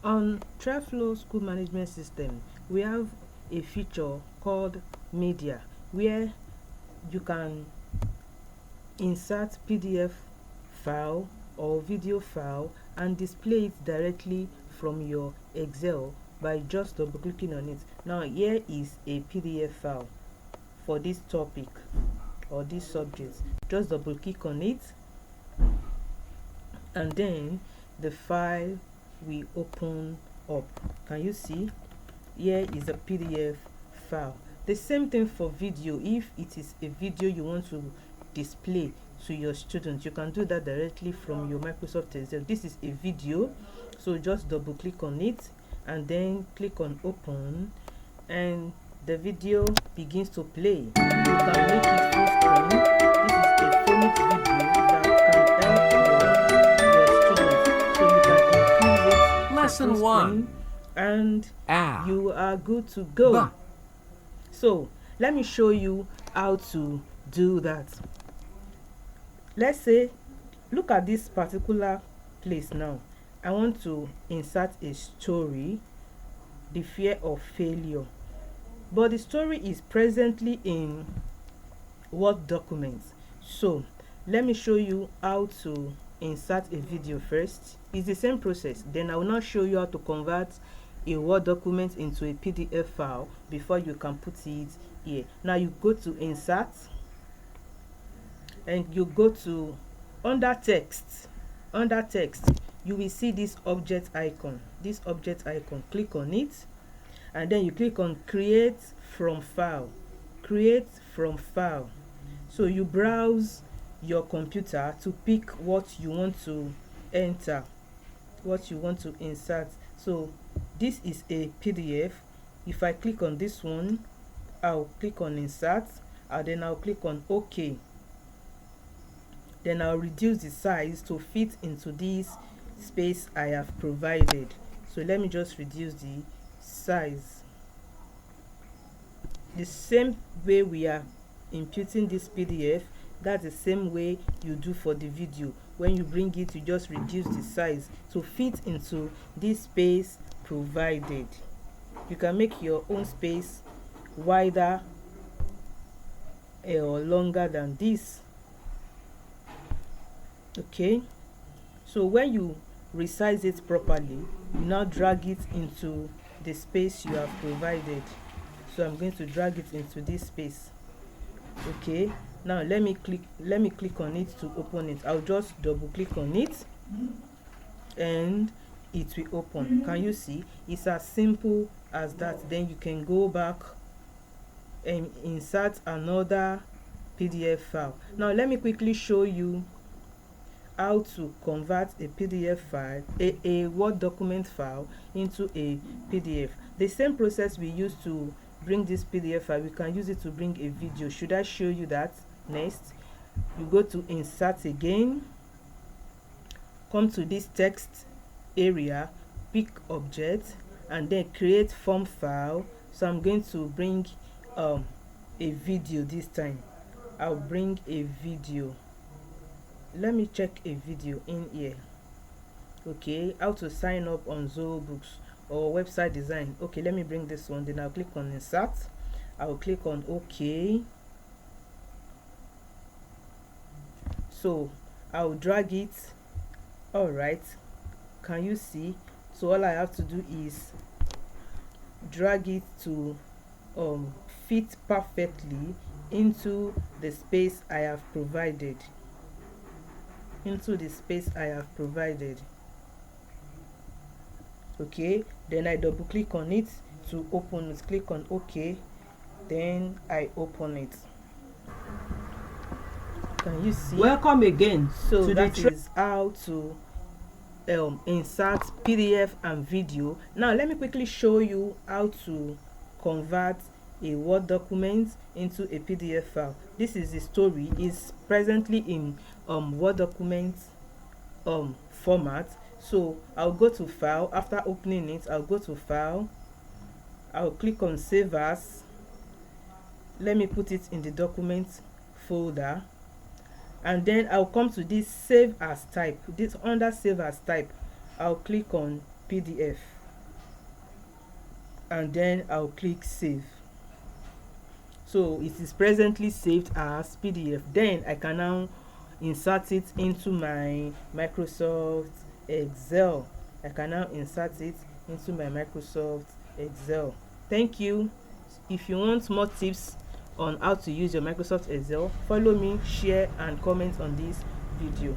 On TriFlow School Management System, we have a feature called Media, where you can insert PDF file or video file and display it directly from your Excel by just double clicking on it. Now here is a PDF file for this topic or this subject. Just double click on it and then the file will open up. Can you see? Here is a PDF file. The same thing for video. If it is a video you want to display to your students, you can do that directly from your Microsoft Excel. This is a video, so just double click on it and then click on open, and the video begins to play. You can make it full screen. This is a phonics video that can help your students, so you can increase it. Lesson 1. And Ah. you are good to go. Bah. So let me show you how to do that. Let's say, look at this particular place now. I want to insert a story, the fear of failure, but the story is presently in Word documents. So let me show you how to insert a video first. It's the same process. Then I will now show you how to convert a Word document into a PDF file before you can put it here. Now you go to insert and you go to under text. Under text you will see this object icon. Click on it and then you click on create from file. So you browse your computer to pick what you want to enter, what you want to insert. So this is a PDF. If I click on this one, I'll click on insert and then I'll click on OK. Then I'll reduce the size to fit into this space I have provided. So let me just reduce the size. The same way we are imputing this PDF, that's the same way you do for the video. When you bring it, you just reduce the size to fit into this space provided. You can make your own space wider or longer than this. Okay, so when you resize it properly, you now drag it into the space you have provided. So I'm going to drag it into this space. Okay, now let me click on it to open it. I'll just double click on it and it will open. Can you see? It's as simple as that. Then you can go back and insert another PDF file. Now let me quickly show you how to convert a PDF file, a Word document file, into a PDF. The same process we use to bring this PDF file, we can use it to bring a video. Should I show you that? Next, you go to insert again, come to this text area, pick object and then create form file. So I'm going to bring a video this time. I'll bring a video. Let me check a video in here. Okay, how to sign up on Zoobooks or website design. Okay, let me bring this one. Then I'll click on insert. I'll click on OK. So I'll drag it. All right, can you see? So all I have to do is drag it to fit perfectly into the space I have provided. Okay, then I double click on it to open it. Click on OK, then I open it. Can you see? Welcome again. So that is how to insert PDF and video. Now let me quickly show you how to convert a Word document into a PDF file. This is the story. Is presently in Word document format. So I'll go to file. After opening it, I'll go to file. I'll click on save as. Let me put it in the document folder, and then I'll come to this save as type. This under save as type, I'll click on PDF, and then I'll click save. So it is presently saved as PDF. Then I can now insert it into my Microsoft Excel. I can now insert it into my Microsoft Excel. Thank you. If you want more tips on how to use your Microsoft Excel, follow me, share and comment on this video.